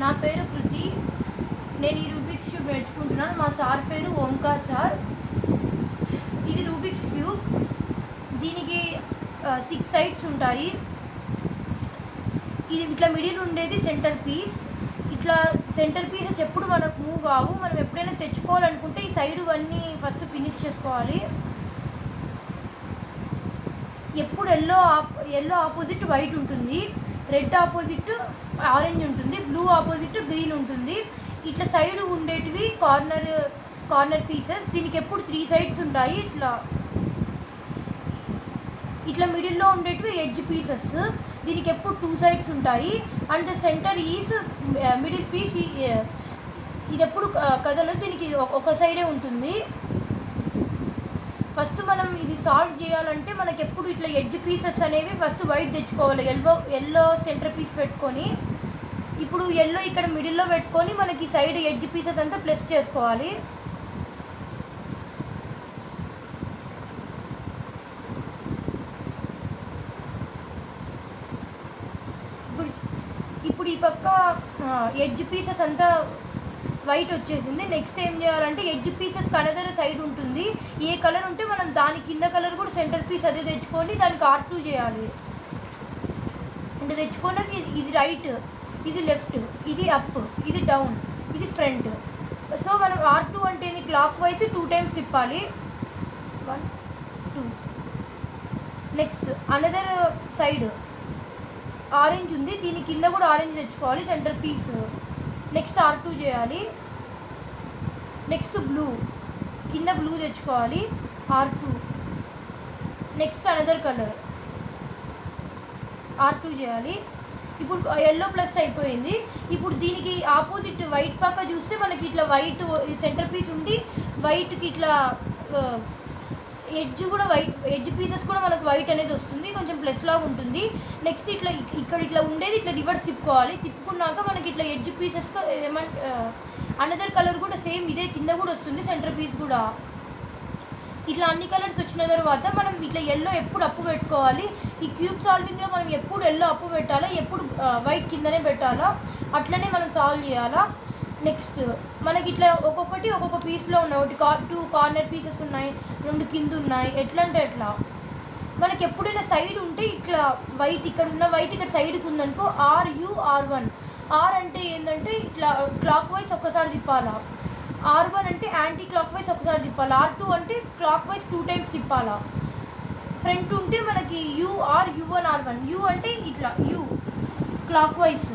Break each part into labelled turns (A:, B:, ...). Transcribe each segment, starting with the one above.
A: నా పేరు కృతి. నేను ఈ రూబిక్స్ క్యూబ్ నేర్చుకుంటున్నాను. మా సార్ పేరు ఓంకార్ సార్. ఇది రూబిక్స్ క్యూబ్. దీనికి 6 సైడ్స్ ఉంటాయి. ఇది ఇట్లా మిడిల్ ఉండేది సెంటర్ పీస్. ఇట్లా సెంటర్ పీసెస్ ఎప్పుడు మనకు మూవ్ కావు. మనం ఎప్పుడైనా తెచ్చుకోవాలనుకుంటే ఈ సైడ్ అన్నీ ఫస్ట్ ఫినిష్ చేసుకోవాలి. ఎప్పుడు ఎల్లో ఆపోజిట్ వైట్ ఉంటుంది, రెడ్ ఆపోజిట్ ఆరెంజ్ ఉంటుంది, బ్లూ ఆపోజిట్ గ్రీన్ ఉంటుంది. ఇట్లా సైడ్ ఉండేటివి కార్నర్ పీసెస్. దీనికి ఎప్పుడు 3 సైడ్స్ ఉంటాయి. ఇట్లా మిడిల్లో ఉండేటివి ఎడ్జ్ పీసెస్. దీనికి ఎప్పుడు 2 సైడ్స్ ఉంటాయి. And the center is middle piece. ఇది ఎప్పుడు కదలదు, దీనికి ఒక సైడే ఉంటుంది. ఫస్ట్ మనం ఇది సాల్వ్ చేయాలంటే మనకి ఎప్పుడు ఇట్లా ఎడ్జ్ పీసెస్ అనేవి ఫస్ట్ వైట్ తెచ్చుకోవాలి. ఎల్లో సెంటర్ పీస్ పెట్టుకొని, ఇప్పుడు ఎల్లో ఇక్కడ మిడిల్లో పెట్టుకొని మనకి సైడ్ ఎడ్జ్ పీసెస్ అంతా ప్లస్ చేసుకోవాలి. ఇప్పుడు ఈ పక్క ఎడ్జ్ పీసెస్ అంతా వైట్ వచ్చేసింది. నెక్స్ట్ ఏం చేయాలంటే ఎడ్జ్ పీసెస్ కనదర సైడ్ ఉంటుంది. ఏ కలర్ ఉంటే మనం దాని కింద కలర్ కూడా సెంటర్ పీస్ అదే తెచ్చుకొని దానికి R2 చేయాలి. అంటే తెచ్చుకోవడానికి ఇది రైట్, ఇది లెఫ్ట్, ఇది అప్, ఇది డౌన్, ఇది ఫ్రంట్. సో మనం R2 అంటే క్లాక్ వైజ్ 2 టైమ్స్ తిప్పాలి. 1 2. నెక్స్ట్ అనదర్ సైడ్ ఆరెంజ్ ఉంది, దీని కింద కూడా ఆరెంజ్ తెచ్చుకోవాలి సెంటర్ పీస్. నెక్స్ట్ R2 చేయాలి. నెక్స్ట్ బ్లూ, కింద బ్లూ తెచ్చుకోవాలి, R2. Next another colour R2 చేయాలి. ఇప్పుడు ఎల్లో ప్లస్ అయిపోయింది. ఇప్పుడు దీనికి ఆపోజిట్ వైట్ పక్క చూస్తే మనకి ఇట్లా వైట్ సెంటర్ పీస్ ఉండి వైట్కి ఇట్లా ఎడ్జ్ కూడా వైట్, ఎడ్జ్ పీసెస్ కూడా మనకు వైట్ అనేది వస్తుంది, కొంచెం ప్లస్ లాగా ఉంటుంది. నెక్స్ట్ ఇట్లా ఇక్కడ ఇట్లా ఉండేది ఇట్లా రివర్స్ తిప్పుకోవాలి. తిప్పుకున్నాక మనకి ఇట్లా ఎడ్జ్ పీసెస్ అనదర్ కలర్ కూడా సేమ్ ఇదే కింద కూడా వస్తుంది సెంటర్ పీస్ కూడా. ఇట్లా అన్ని కలర్స్ వచ్చిన తర్వాత మనం ఇట్లా ఎల్లో ఎప్పుడు అప్పు పెట్టుకోవాలి. ఈ క్యూబ్ సాల్వింగ్లో మనం ఎప్పుడు ఎల్లో అప్పు పెట్టాలా, ఎప్పుడు వైట్ కిందనే పెట్టాలా, అట్లనే మనం సాల్వ్ చేయాలా. నెక్స్ట్ మనకి ఇట్లా ఒక్కొక్క పీస్లో ఉన్నాయి. 2 కార్నర్ పీసెస్ ఉన్నాయి, 2 కింద ఉన్నాయి. ఎట్లా అంటే ఎట్లా మనకి ఎప్పుడైనా సైడ్ ఉంటే ఇట్లా వైట్ ఇక్కడ ఉన్న వైట్ ఇక్కడ సైడ్కి ఉందనుకో R1. ఆర్ అంటే ఏంటంటే ఇట్లా క్లాక్ వైజ్ ఒక్కసారి తిప్పాలా. R1 అంటే యాంటీ క్లాక్ వైజ్ ఒకసారి తిప్పాలి. R2 అంటే క్లాక్ వైజ్ 2 టైమ్స్ తిప్పాలా. ఫ్రంట్ ఉంటే మనకి U1 R1. U అంటే ఇట్లా U clock wise,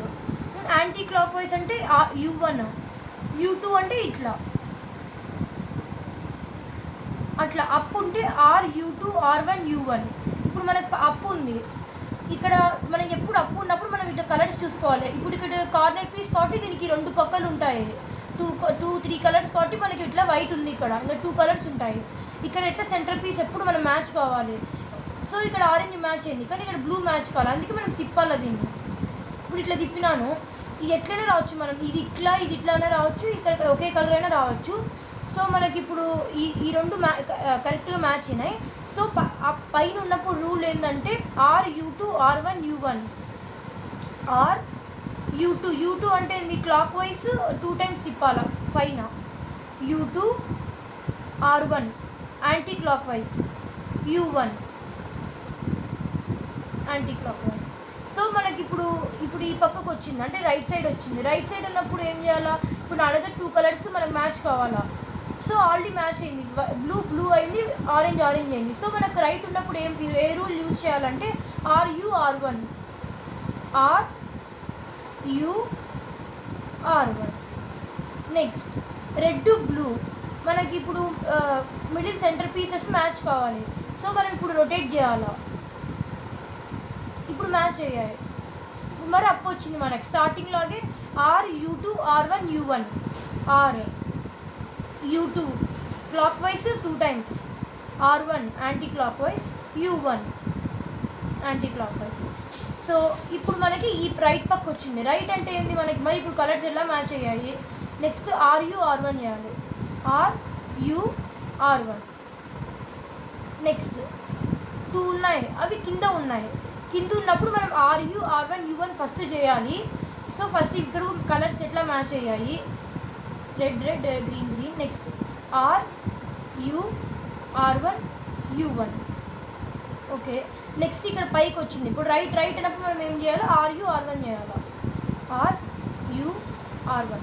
A: anti clock wise అంటే U1. U2 అంటే ఇట్లా అట్లా. అప్ ఉంటే U2 R1 U1. ఇప్పుడు మనకు అప్ ఉంది, ఇక్కడ మనం ఎప్పుడు అప్పు ఉన్నప్పుడు మనం ఇట్లా కలర్స్ చూసుకోవాలి. ఇప్పుడు ఇక్కడ కార్నర్ పీస్ కాబట్టి దీనికి 2 పక్కలు ఉంటాయి, 2-3 కలర్స్ కాబట్టి మనకి ఇట్లా వైట్ ఉంది, ఇక్కడ ఇంకా 2 కలర్స్ ఉంటాయి. ఇక్కడ ఎట్లా సెంటర్ పీస్ ఎప్పుడు మనం మ్యాచ్ కావాలి. సో ఇక్కడ ఆరెంజ్ మ్యాచ్ అయింది కానీ ఇక్కడ బ్లూ మ్యాచ్ కావాలి, అందుకే మనం తిప్పాలి దీన్ని. ఇప్పుడు ఇట్లా తిప్పినాను, ఇది ఎట్లనే రావచ్చు, మనం ఇది ఇట్లానే రావచ్చు, ఇక్కడ ఒకే కలర్ అయినా రావచ్చు. సో మనకి ఇప్పుడు ఈ 2 కరెక్ట్గా మ్యాచ్ అయినాయి. సో పైన ఉన్నప్పుడు రూల్ ఏంటంటే U2 R1 U1. U2 అంటే ఏంది, క్లాక్ వైజ్ 2 టైమ్స్ తిప్పాలా పైన. U2 R1 anti clock wise, U1 anti clock wise. So మనకి ఇప్పుడు ఈ పక్కకు వచ్చింది అంటే రైట్ సైడ్ వచ్చింది. రైట్ సైడ్ ఉన్నప్పుడు ఏం చేయాలా, ఇప్పుడు అనదర్ 2 కలర్స్ మనకు మ్యాచ్ కావాలా. సో ఆల్రెడీ మ్యాచ్ అయింది, బ్లూ అయింది, ఆరెంజ్ అయింది. సో మనకు రైట్ ఉన్నప్పుడు ఏ రూల్ యూజ్ చేయాలంటే RU R1. Next red blue, మనకి ఇప్పుడు మిడిల్ సెంటర్ పీసెస్ మ్యాచ్ కావాలి. సో మనం ఇప్పుడు రొటేట్ చేయాలా. ఇప్పుడు మ్యాచ్ అయ్యాయి, మరి అప్ వచ్చింది మనకి స్టార్టింగ్ లాగే U2 R1 U1. U2 clock wise 2 times, R1 anti clock wise, U1 anti clock wise. So ఇప్పుడు మనకి ఈ రైట్ పక్క వచ్చింది. రైట్ అంటే ఏంది మనకి, మరి ఇప్పుడు కలర్స్ ఎలా మ్యాచ్ అయ్యాయి. నెక్స్ట్ RU R1 చేయాలి, RU R1. నెక్స్ట్ 2 ఉన్నాయి, అవి కింద ఉన్నాయి. కింద ఉన్నప్పుడు మనం RU R1 U1 ఫస్ట్ చేయాలి. సో ఫస్ట్ ఇక్కడ కలర్స్ ఎట్లా మ్యాచ్ అయ్యాయి, red red green green. Next R1 U1. Okay, next ఇక్కడ పైకి వచ్చింది. ఇప్పుడు రైట్ అయినప్పుడు మనం ఏం చేయాలి, RU R1 చేయాలి. RU R1.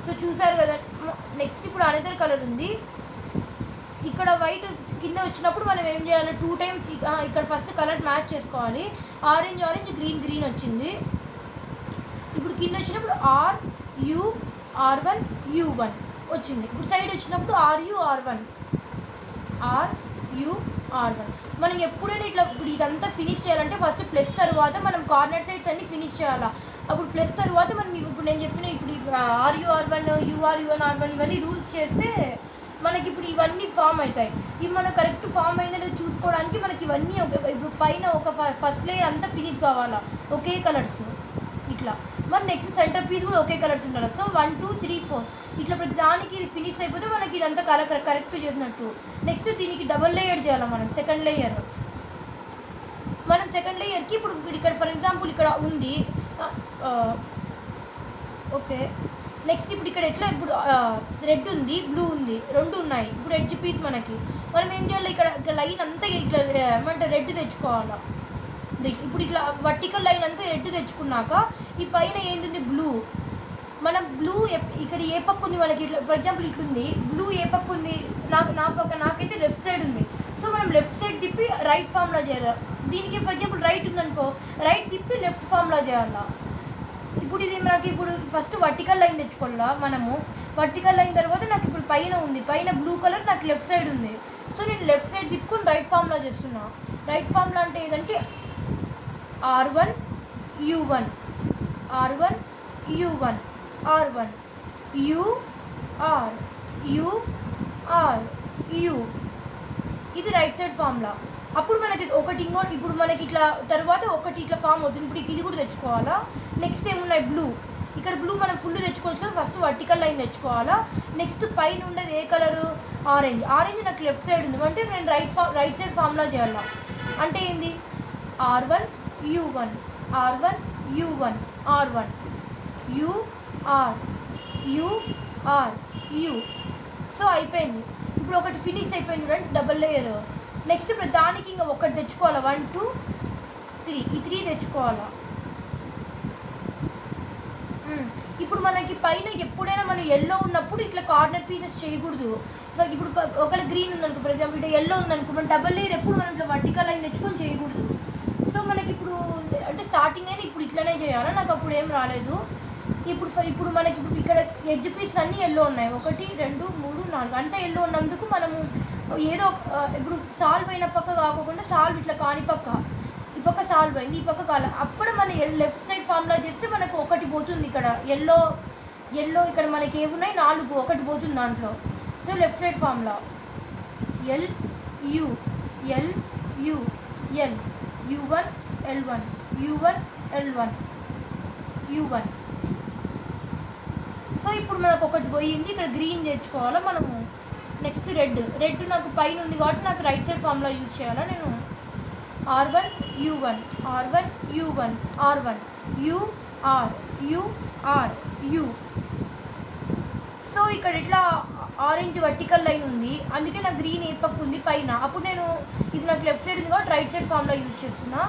A: సో చూసారు కదా. నెక్స్ట్ ఇప్పుడు అనదర్ కలర్ ఉంది. ఇక్కడ వైట్ కింద వచ్చినప్పుడు మనం ఏం చేయాలి, 2 టైమ్స్ ఇక్కడ ఫస్ట్ కలర్ మ్యాచ్ చేసుకోవాలి. ఆరెంజ్ గ్రీన్ గ్రీన్ వచ్చింది. ఇప్పుడు కింద వచ్చినప్పుడు RU R1 U1 వచ్చింది. ఇప్పుడు సైడ్ వచ్చినప్పుడు RU R1. మనం ఎప్పుడైనా ఇట్లా ఇప్పుడు ఇదంతా ఫినిష్ చేయాలంటే ఫస్ట్ ప్లస్ తర్వాత మనం కార్నర్ సైడ్స్ అన్నీ ఫినిష్ చేయాలా. అప్పుడు ప్లస్ తర్వాత మనం ఇప్పుడు నేను చెప్పిన ఇప్పుడు RU R1 UR1 R1 ఇవన్నీ రూల్స్ చేస్తే మనకి ఇప్పుడు ఇవన్నీ ఫామ్ అవుతాయి. ఇవి మనం కరెక్ట్ ఫామ్ అయిందో లేదో చూసుకోవడానికి మనకి ఇవన్నీ ఇప్పుడు పైన ఒక ఫస్ట్ లేయర్ అంతా ఫినిష్ కావాలా, ఒకే కలర్స్ ఇట్లా. మరి నెక్స్ట్ సెంటర్ పీస్ కూడా ఒకే కలర్స్ ఉండాలి. సో 1 2 3 4 ఇట్లా ప్రతి దానికి ఇది ఫినిష్ అయిపోతే మనకి ఇదంతా కలర్ కరెక్ట్ చేసినట్టు. నెక్స్ట్ దీనికి డబల్ లేయర్ చేయాలి మనం. సెకండ్ లేయర్కి ఇప్పుడు ఇక్కడ ఫర్ ఎగ్జాంపుల్ ఇక్కడ ఉంది. ఓకే, నెక్స్ట్ ఇప్పుడు ఇక్కడ ఎట్లా, ఇప్పుడు రెడ్ ఉంది బ్లూ ఉంది, 2 ఉన్నాయి. ఇప్పుడు ఎడ్జ్ పీస్ మనం ఏం చేయాలి, ఇక్కడ లైన్ అంతా ఇట్లా ఏమంటే రెడ్ తెచ్చుకోవాలి. ఇప్పుడు ఇట్లా వర్టికల్ లైన్ అంతా రెడ్ తెచ్చుకున్నాక ఈ పైన ఏంది బ్లూ. మనం బ్లూ ఇక్కడ ఏ పక్క ఉంది మనకి, ఇట్లా ఫర్ ఎగ్జాంపుల్ ఇట్లుంది బ్లూ ఏ పక్క ఉంది, నాకైతే లెఫ్ట్ సైడ్ ఉంది. సో మనం లెఫ్ట్ సైడ్ తిప్పి రైట్ ఫామ్లో చేయాలి. దీనికి ఫర్ ఎగ్జాంపుల్ రైట్ ఉందనుకో, రైట్ తిప్పి లెఫ్ట్ ఫామ్లో చేయాలా. ఇప్పుడు ఇది మనకి ఇప్పుడు ఫస్ట్ వర్టికల్ లైన్ తెచ్చుకోవాలా మనము. వర్టికల్ లైన్ తర్వాత నాకు ఇప్పుడు పైన ఉంది, పైన బ్లూ కలర్ నాకు లెఫ్ట్ సైడ్ ఉంది. సో నేను లెఫ్ట్ సైడ్ తిప్పుకొని రైట్ ఫామ్లో చేస్తున్నా. రైట్ ఫామ్లో అంటే ఏదంటే R1 U1 R1 U1 R1 U R U R U. ఇది రైట్ సైడ్ ఫామ్లా. అప్పుడు మనకి ఒకటి ఇంకోటి ఇప్పుడు మనకి ఇట్లా తర్వాత ఒకటి ఇట్లా ఫామ్ అవుతుంది. ఇప్పుడు ఇది కూడా తెచ్చుకోవాలా. నెక్స్ట్ ఏమున్నాయి బ్లూ. ఇక్కడ బ్లూ మనం ఫుల్ తెచ్చుకోవచ్చు కదా, ఫస్ట్ వర్టికల్ లైన్ తెచ్చుకోవాలా. నెక్స్ట్ పైన ఉండేది ఏ కలరు, ఆరెంజ్ నాకు లెఫ్ట్ సైడ్ ఉంది అంటే నేను రైట్ సైడ్ ఫామ్లా చేయాలా. అంటే ఏంది R1 U1 R1 U1 R1 U R U R U. So అయిపోయింది. ఇప్పుడు ఒకటి ఫినిష్ అయిపోయింది చూడండి, డబల్ లేయర్. నెక్స్ట్ ఇప్పుడు దానికి ఇంకా ఒకటి తెచ్చుకోవాలా, 1 2 3 ఈ 3 తెచ్చుకోవాలా. ఇప్పుడు మనకి పైన ఎప్పుడైనా మనం ఎల్లో ఉన్నప్పుడు ఇట్లా కార్నర్ పీసెస్ చేయకూడదు. ఇప్పుడు ఒకవేళ గ్రీన్ ఉందనుకో ఫర్ ఎగ్జాంపుల్, ఇట్లా ఎల్లో ఉందనుకో, మనం డబల్ లేయర్ ఎప్పుడు మనం ఇట్లా వర్టికల్ లైన్ తెచ్చుకొని చేయకూడదు. సో మనకి ఇప్పుడు అంటే స్టార్టింగ్ అయినా ఇప్పుడు ఇట్లనే చేయాలా, నాకు అప్పుడు ఏం రాలేదు. ఇప్పుడు మనకి ఇప్పుడు ఇక్కడ ఎడ్జ్ పీస్ అన్నీ ఎల్లో ఉన్నాయి, 1 2 3 4 అంతా ఎల్లో ఉన్నందుకు మనము ఏదో ఇప్పుడు సాల్వ్ అయిన పక్క కాకుండా సాల్వ్ ఇట్లా కాని పక్క, ఈ పక్క సాల్వ్ అయింది, ఈ పక్క కాల, అప్పుడు మన లెఫ్ట్ సైడ్ ఫార్ములా చేస్తే మనకు ఒకటి పోతుంది. ఇక్కడ ఎల్లో ఇక్కడ మనకి ఏమున్నాయి 4, ఒకటి పోతుంది దాంట్లో. So left side formula L U L U L U1 L1 U1 L1 U1. So ఇప్పుడు మనకు ఒకటి పోయింది, ఇక్కడ గ్రీన్ తెచ్చుకోవాలా మనము. నెక్స్ట్ రెడ్ నాకు పైన ఉంది కాబట్టి నాకు రైట్ సైడ్ ఫార్ములా యూజ్ చేయాలా నేను. R1 U1 R1 U1 R1 U R U R U. So ఇక్కడ ఇట్లా ఆరెంజ్ వర్టికల్ లైన్ ఉంది, అందుకే నాకు గ్రీన్ ఏ పక్క ఉంది పైన. అప్పుడు నేను ఇది నాకు లెఫ్ట్ సైడ్ ఉంది కాబట్టి రైట్ సైడ్ ఫార్ములా యూజ్ చేస్తున్నా.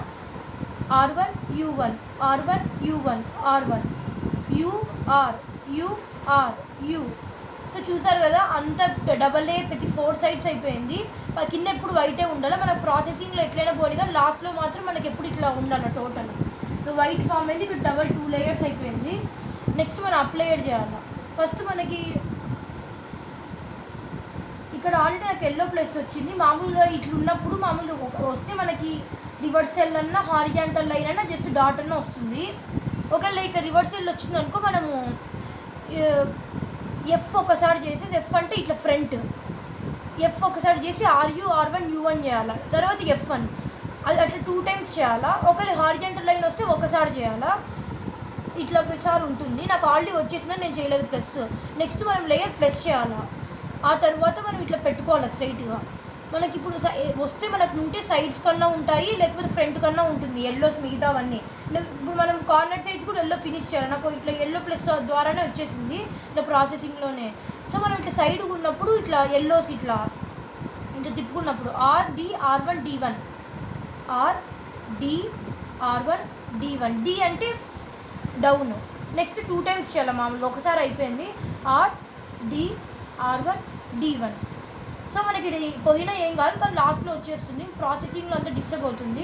A: R1 U1 R1 U1 R1 U R U R U. So చూసారు కదా, అంత డబల్ లేయర్ ప్రతి 4 సైడ్స్ అయిపోయింది. కింద ఎప్పుడు వైటే ఉండాలి. మన ప్రాసెసింగ్లో ఎట్లయినా పోనీ కానీ లాస్ట్లో మాత్రం మనకి ఎప్పుడు ఇట్లా ఉండాలి టోటల్. సో వైట్ ఫామ్ అయింది, ఇక్కడ డబల్ 2 లేయర్స్ అయిపోయింది. నెక్స్ట్ మనం అప్లేయర్ చేయాలి. ఫస్ట్ మనకి ఇక్కడ ఆల్రెడీ నాకు ఎల్లో ప్లస్ వచ్చింది. మామూలుగా ఇట్లా ఉన్నప్పుడు మామూలుగా వస్తే మనకి రివర్సల్ అన్నా హారిజాంటల్ లైన్ అన్నా జస్ట్ డాట్ అన్నా వస్తుంది. ఒకవేళ ఇట్లా రివర్సల్ వచ్చింది అనుకో, మనము F ఒకసారి చేసేసి, F అంటే ఇట్లా ఫ్రంట్, F ఒకసారి చేసి RU R1 U1 చేయాలా, తర్వాత F1 అది అట్లా 2 టైమ్స్ చేయాలా. ఒకవేళ హారిజాంటల్ లైన్ వస్తే ఒకసారి చేయాలా. ఇట్లా ప్రతిసారి ఉంటుంది. నాకు ఆల్రెడీ వచ్చేసిందని నేను చేయలేదు ప్లస్. నెక్స్ట్ మనం లేయర్ ప్లస్ చేయాలా, ఆ తర్వాత మనం ఇట్లా పెట్టుకోవాలి స్ట్రైట్గా. మనకి ఇప్పుడు వస్తే మనకు ఉంటే సైడ్స్ కన్నా ఉంటాయి, లేకపోతే ఫ్రంట్ కన్నా ఉంటుంది ఎల్లోస్ మిగతావన్నీ. ఇప్పుడు మనం కార్నర్ సైడ్స్ కూడా ఎల్లో ఫినిష్ చేయాలి. నాకు ఇట్లా ఎల్లో ప్లస్ ద్వారానే వచ్చేసింది ఇట్లా ప్రాసెసింగ్లోనే. సో మనం ఇట్లా సైడ్ ఉన్నప్పుడు ఇట్లా ఎల్లోస్ ఇట్లా తిప్పుకున్నప్పుడు R1 D1 R1 D1 D అంటే డౌన్. నెక్స్ట్ 2 టైమ్స్ చేయాలి మామూలుగా, ఒకసారి అయిపోయింది R1 D1. సో మనకి ఇది పోయినా ఏం కాదు, కానీ లాస్ట్లో వచ్చేస్తుంది, ప్రాసెసింగ్లో అంతా డిస్టర్బ్ అవుతుంది.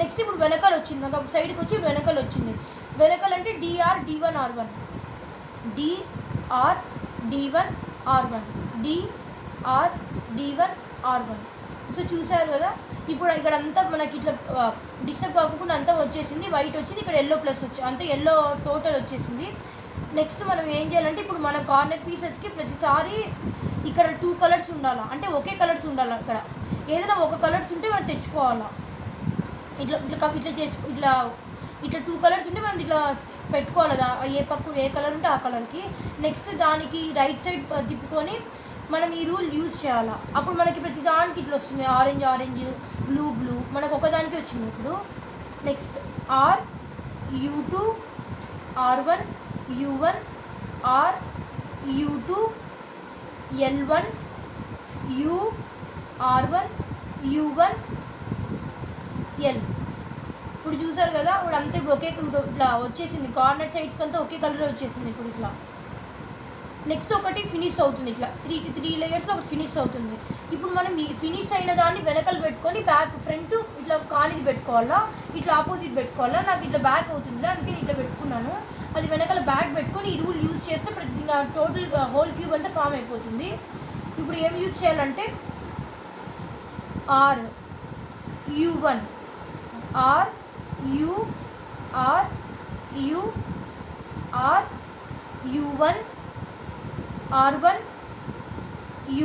A: నెక్స్ట్ ఇప్పుడు వెనకాల వచ్చింది, నాకు సైడ్కి వచ్చి వెనకాల వచ్చింది. వెనకాల అంటే DR D1 R1 DR D1 R1 DR D1 R1. So చూసారు కదా, ఇప్పుడు ఇక్కడ అంతా మనకి ఇట్లా డిస్టర్బ్ కాకుండా అంతా వచ్చేసింది, వైట్ వచ్చింది, ఇక్కడ ఎల్లో ప్లస్ అంతా ఎల్లో టోటల్ వచ్చేసింది. నెక్స్ట్ మనం ఏం చేయాలంటే ఇప్పుడు మన కార్నర్ పీసెస్కి ప్రతిసారి ఇక్కడ 2 కలర్స్ ఉండాలా, అంటే ఒకే కలర్స్ ఉండాలి. ఇక్కడ ఏదైనా ఒక కలర్స్ ఉంటే మనం తెచ్చుకోవాలా, ఇట్లా ఇట్లా 2 కలర్స్ ఉంటే మనం ఇట్లా పెట్టుకోవాలి, ఏ కలర్ ఉంటే ఆ కలర్కి. నెక్స్ట్ దానికి రైట్ సైడ్ తిప్పుకొని మనం ఈ రూల్ యూజ్ చేయాలా, అప్పుడు మనకి ప్రతి దానికి ఇట్లా వస్తుంది, ఆరెంజ్ బ్లూ మనకు ఒకదానికి వచ్చింది ఇప్పుడు. Next RU2 R1 U1 RU2 L1 U R1 U1 L. ఇప్పుడు చూసారు కదా, ఇప్పుడు అంతా ఇప్పుడు ఒకే ఇట్లా వచ్చేసింది, కార్నర్ సైడ్స్కి అంతా ఒకే కలర్ వచ్చేసింది ఇప్పుడు ఇట్లా. నెక్స్ట్ ఒకటి ఫినిష్ అవుతుంది, ఇట్లా 3 లేయర్స్లో ఒకటి ఫినిష్ అవుతుంది. ఇప్పుడు మనం ఈ ఫినిష్ అయిన దాన్ని వెనకాల పెట్టుకొని బ్యాక్ ఫ్రంట్ ఇట్లా కానిది పెట్టుకోవాలా, ఇట్లా ఆపోజిట్ పెట్టుకోవాలా. నాకు ఇట్లా బ్యాక్ అవుతుంది, అందుకే నేను ఇట్లా పెట్టుకున్నాను. అది వెనకాల బ్యాక్ పెట్టుకొని ఈ రూల్ యూజ్ చేస్తే ఇంకా టోటల్ హోల్ క్యూబ్ అంతా ఫామ్ అయిపోతుంది. ఇప్పుడు ఏం యూజ్ చేయాలంటే RU1 RU1 R1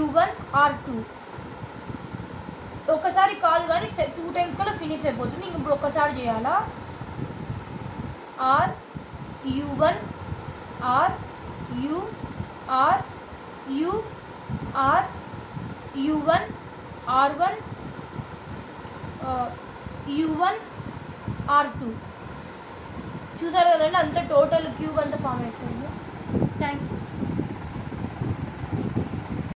A: U1 R2. ఒకసారి కాదు కానీ 2 టైమ్స్ కల్లా ఫినిష్ అయిపోతుంది. ఇప్పుడు ఒక్కసారి చేయాలా, RU1 RU1 R1 U1 R2. చూసారు కదండి, అంత టోటల్ క్యూబ్ అంతా ఫామ్ అయిపోయింది. Thank you.